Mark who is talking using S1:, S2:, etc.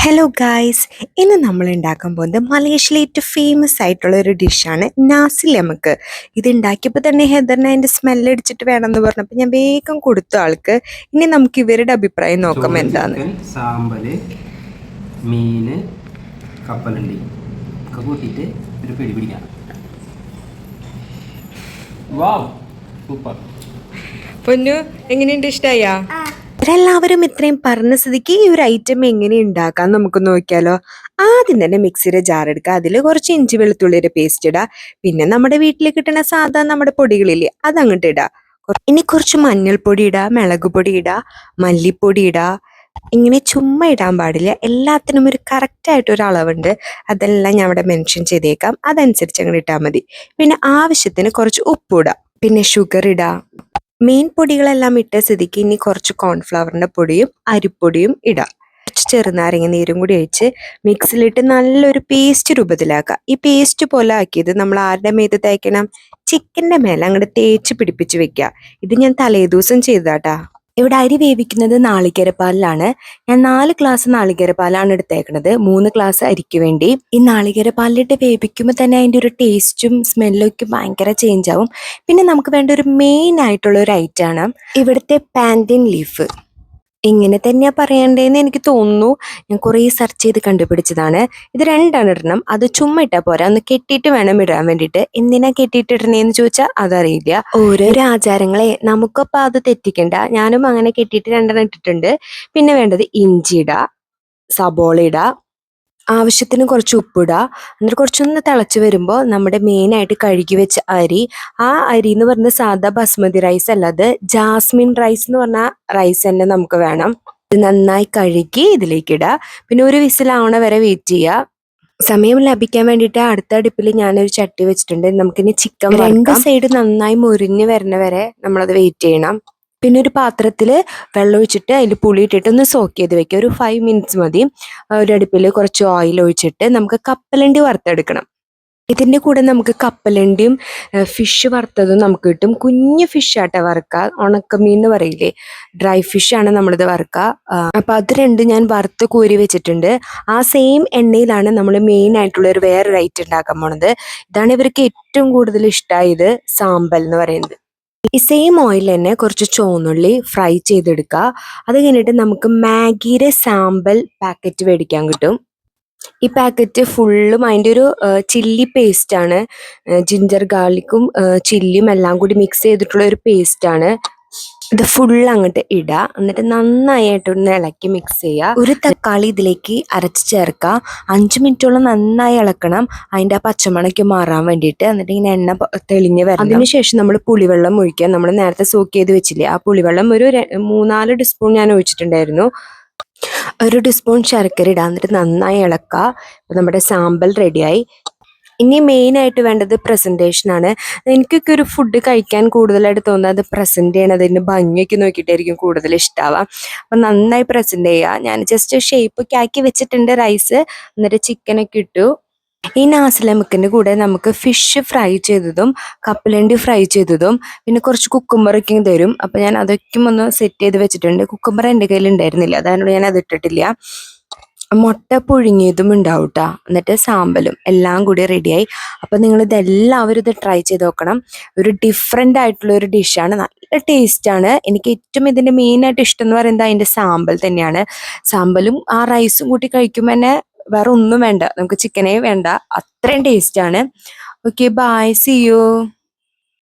S1: Hello guys, ഇന്ന് നമ്മൾ ഉണ്ടാക്കാൻ പോകുന്നത് മലേഷ്യയിലെ ഏറ്റവും ഫേമസ് ആയിട്ടുള്ള ഒരു ഡിഷാണ് നാസി ലെമക്ക്. ഇത് ഉണ്ടാക്കിയപ്പോൾ തന്നെ ഹെദറിന് അതിൻ്റെ സ്മെല്ല് അടിച്ചിട്ട് വേണമെന്ന് പറഞ്ഞപ്പോൾ ഞാൻ വേഗം കൊടുത്തു ആൾക്ക്. ഇനി നമുക്ക് ഇവരുടെ അഭിപ്രായം നോക്കാം എന്താണ്.
S2: സാമ്പല്, മീന്, കപ്പലണ്ടി ഒക്കെ കൂട്ടിയിട്ട് ഒരു പിടി പിടിക്കാം. വാവ്, സൂപ്പർ.
S1: പൊന്നു, എങ്ങനെയുണ്ട്? ഇഷ്ടമായാ? എല്ലാവരും ഇത്രയും പറഞ്ഞ സ്ഥിതിക്ക് ഈ ഒരു ഐറ്റം എങ്ങനെ ഉണ്ടാക്കാം നമുക്ക് നോക്കിയാലോ. ആദ്യം തന്നെ മിക്സിയുടെ ജാർ എടുക്കുക, അതിൽ കുറച്ച് ഇഞ്ചി വെളുത്തുള്ളിയുടെ പേസ്റ്റ് ഇടുക, പിന്നെ നമ്മുടെ വീട്ടിൽ കിട്ടുന്ന സാധാ നമ്മുടെ പൊടികളില്ലേ അതങ്ങോട്ട് ഇടുക. ഇനി കുറച്ച് മഞ്ഞൾപ്പൊടി ഇടുക, മുളക് പൊടി ഇടുക, മല്ലിപ്പൊടി ഇടുക. ഇങ്ങനെ ചുമ്മാ ഇടാൻ പാടില്ല, എല്ലാത്തിനും ഒരു കറക്റ്റായിട്ട് ഒരു അളവുണ്ട്. അതെല്ലാം ഞാൻ ഇവിടെ മെൻഷൻ ചെയ്തേക്കാം, അതനുസരിച്ച് അങ്ങനെ ഇട്ടാൽ മതി. പിന്നെ ആവശ്യത്തിന് കുറച്ച് ഉപ്പിടുക, പിന്നെ ഷുഗർ ഇടുക. മെയിൻ പൊടികളെല്ലാം ഇട്ട സ്ഥിതിക്ക് ഇനി കുറച്ച് കോൺഫ്ലവറിന്റെ പൊടിയും അരിപ്പൊടിയും ഇടാം. കുറച്ച് ചെറുനാരങ്ങ നീരും കൂടി ഒഴിച്ച് മിക്സിയിലിട്ട് നല്ലൊരു പേസ്റ്റ് രൂപത്തിലാക്കുക. ഈ പേസ്റ്റ് പോലെ ആക്കിയത് നമ്മൾ ആരുടെ മേത്ത് തേക്കണം? ചിക്കൻ്റെ മേലെ അങ്ങോട്ട് തേച്ച് പിടിപ്പിച്ച് വെക്കുക. ഇത് ഞാൻ തലേദിവസം ചെയ്തതാട്ടാ. ഇവിടെ അരി വേവിക്കുന്നത് നാളികേരപ്പാലിലാണ്. ഞാൻ 4 ഗ്ലാസ് നാളികേരപ്പാലാണ് എടുത്തേക്കണത്, 3 ഗ്ലാസ് അരിക്ക് വേണ്ടി. ഈ നാളികേരപ്പാലിലിട്ട് വേവിക്കുമ്പോൾ തന്നെ അതിൻ്റെ ഒരു ടേസ്റ്റും സ്മെല്ലും ഒക്കെ ഭയങ്കര ചേഞ്ച് ആവും. പിന്നെ നമുക്ക് വേണ്ട ഒരു മെയിൻ ആയിട്ടുള്ള ഒരു ഐറ്റമാണ് ഇവിടുത്തെ പാൻറ്റിൻ ലീഫ്. ഇങ്ങനെ തന്നെയാ പറയണ്ടേന്ന് എനിക്ക് തോന്നുന്നു. ഞാൻ കുറേ സെർച്ച് ചെയ്ത് കണ്ടുപിടിച്ചതാണ്. ഇത് 2 ഇടണം. അത് ചുമ്മാ ഇട്ടാൽ പോരാ, ഒന്ന് കെട്ടിയിട്ട് വേണം ഇടാൻ വേണ്ടിയിട്ട്. എന്തിനാ കെട്ടിയിട്ട് ഇടണേന്ന് ചോദിച്ചാൽ അതറിയില്ല. ഓരോരോ ആചാരങ്ങളെ നമുക്കപ്പോൾ അത് തെറ്റിക്കണ്ട. ഞാനും അങ്ങനെ കെട്ടിയിട്ട് 2 ഇട്ടിട്ടുണ്ട്. പിന്നെ വേണ്ടത് ഇഞ്ചി ഇടാ, സബോള ഇടാ, ആവശ്യത്തിന് കുറച്ച് ഉപ്പിടുക. എന്നിട്ട് കുറച്ചൊന്ന് തിളച്ച് വരുമ്പോൾ നമ്മുടെ മെയിനായിട്ട് കഴുകി വെച്ച അരി, ആ അരി എന്ന് പറയുന്നത് സാധാ ബസ്മതി റൈസ് അല്ല, അത് ജാസ്മിൻ റൈസ് എന്ന് പറഞ്ഞ റൈസ് തന്നെ നമുക്ക് വേണം. ഇത് നന്നായി കഴുകി ഇതിലേക്ക് ഇടുക. പിന്നെ ഒരു വിസിലാവണ വരെ വെയിറ്റ് ചെയ്യുക. സമയം ലാഭിക്കാൻ വേണ്ടിയിട്ട് അടുത്ത അടുപ്പിൽ ഞാനൊരു ചട്ടി വെച്ചിട്ടുണ്ട്. നമുക്കിനി ചിക്കൻ 2 സൈഡ് നന്നായി മുരിഞ്ഞ് വരണ വരെ നമ്മളത് വെയിറ്റ് ചെയ്യണം. പിന്നെ ഒരു പാത്രത്തിൽ വെള്ളം ഒഴിച്ചിട്ട് അതിൽ പുളി ഇട്ടിട്ട് ഒന്ന് സോക്ക് ചെയ്ത് വെക്കുക. ഒരു 5 മിനിറ്റ്സ് മതി. ഒരു അടുപ്പിൽ കുറച്ച് ഓയിൽ ഒഴിച്ചിട്ട് നമുക്ക് കപ്പലണ്ടി വറുത്തെടുക്കണം. ഇതിൻ്റെ കൂടെ നമുക്ക് കപ്പലണ്ടിയും ഫിഷ് വറുത്തതും നമുക്ക് കിട്ടും. കുഞ്ഞു ഫിഷാട്ടെ വറുക്കുക, ഉണക്കമീൻ എന്ന് പറയില്ലേ, ഡ്രൈ ഫിഷാണ് നമ്മളിത് വറുക്കുക. അപ്പം അത് 2 ഞാൻ വറുത്ത് കോരി വെച്ചിട്ടുണ്ട്. ആ സെയിം എണ്ണയിലാണ് നമ്മൾ മെയിൻ ആയിട്ടുള്ള ഒരു വേറൊരു ഐറ്റം ഉണ്ടാക്കാൻ പോണത്. ഇതാണ് ഇവർക്ക് ഏറ്റവും കൂടുതൽ ഇഷ്ടമായത്, സാമ്പൽ എന്ന് പറയുന്നത്. ഈ സെയിം ഓയിൽ തന്നെ കുറച്ച് ചുവന്നുള്ളി ഫ്രൈ ചെയ്തെടുക്കുക. അത് കഴിഞ്ഞിട്ട് നമുക്ക് മാഗിയുടെ സാമ്പൽ പാക്കറ്റ് മേടിക്കാൻ കിട്ടും. ഈ പാക്കറ്റ് ഫുള്ളും അതിൻ്റെ ഒരു ചില്ലി പേസ്റ്റാണ്. ജിഞ്ചർ ഗാർലിക്കും ചില്ലിയും എല്ലാം കൂടി മിക്സ് ചെയ്തിട്ടുള്ള ഒരു പേസ്റ്റാണ്. ഇത് ഫുൾ അങ്ങോട്ട് ഇടുക. എന്നിട്ട് നന്നായിട്ടൊന്ന് ഇളക്കി മിക്സ് ചെയ്യുക. ഒരു തക്കാളി ഇതിലേക്ക് അരച്ച് ചേർക്കുക. 5 മിനിറ്റോളം നന്നായി ഇളക്കണം, അതിൻ്റെ ആ പച്ചമണയ്ക്ക് മാറാൻ വേണ്ടിയിട്ട്. എന്നിട്ട് ഇങ്ങനെ എണ്ണ തെളിഞ്ഞ് വരണം. അതിനുശേഷം നമ്മൾ പുളിവെള്ളം ഒഴിക്കുക. നമ്മൾ നേരത്തെ സോക്ക് ചെയ്ത് വെച്ചില്ലേ, ആ പുളിവെള്ളം ഒരു 3-4 ടീസ്പൂൺ ഞാൻ ഒഴിച്ചിട്ടുണ്ടായിരുന്നു. ഒരു ടീസ്പൂൺ ശർക്കര ഇടുക. എന്നിട്ട് നന്നായി ഇളക്കുക. ഇപ്പം നമ്മുടെ സാമ്പൽ റെഡിയായി. ഇനി മെയിനായിട്ട് വേണ്ടത് പ്രസൻറ്റേഷനാണ്. എനിക്കൊക്കെ ഒരു ഫുഡ് കഴിക്കാൻ കൂടുതലായിട്ട് തോന്നുന്നത് അത് പ്രസൻറ്റ് ചെയ്യണതിൻ്റെ ഭംഗിയൊക്കെ നോക്കിയിട്ടായിരിക്കും കൂടുതൽ ഇഷ്ടമാവുക. അപ്പം നന്നായി പ്രസൻറ്റ് ചെയ്യുക. ഞാൻ ജസ്റ്റ് ഷേപ്പൊക്കെ ആക്കി വെച്ചിട്ടുണ്ട് റൈസ്. എന്നിട്ട് ചിക്കനൊക്കെ ഇട്ടു. ഈ നാസി ലെമക്കിൻ്റെ കൂടെ നമുക്ക് ഫിഷ് ഫ്രൈ ചെയ്തതും കപ്പലണ്ടി ഫ്രൈ ചെയ്തതും പിന്നെ കുറച്ച് കുക്കുംബറൊക്കെ തരും. അപ്പം ഞാൻ അതൊക്കെ ഒന്ന് സെറ്റ് ചെയ്ത് വെച്ചിട്ടുണ്ട്. കുക്കുംബർ എൻ്റെ കയ്യിൽ ഉണ്ടായിരുന്നില്ല, അതാണ് ഞാൻ അത് ഇട്ടിട്ടില്ല. മുട്ട പുഴുങ്ങിയതും ഉണ്ടാവും കേട്ടോ. എന്നിട്ട് സാമ്പലും എല്ലാം കൂടി റെഡിയായി. അപ്പം നിങ്ങളിതെല്ലാവരും ഇത് ട്രൈ ചെയ്ത് നോക്കണം. ഒരു ഡിഫറെൻ്റ് ആയിട്ടുള്ള ഒരു ഡിഷാണ്, നല്ല ടേസ്റ്റാണ്. എനിക്ക് ഏറ്റവും ഇതിൻ്റെ മെയിനായിട്ട് ഇഷ്ടം എന്ന് പറയുന്നത് അതിൻ്റെ സാമ്പൽ തന്നെയാണ്. സാമ്പലും ആ റൈസും കൂട്ടി കഴിക്കുമ്പോൾ തന്നെ വേറെ ഒന്നും വേണ്ട, നമുക്ക് ചിക്കനേ വേണ്ട, അത്രയും ടേസ്റ്റാണ്. Okay, bye, see U.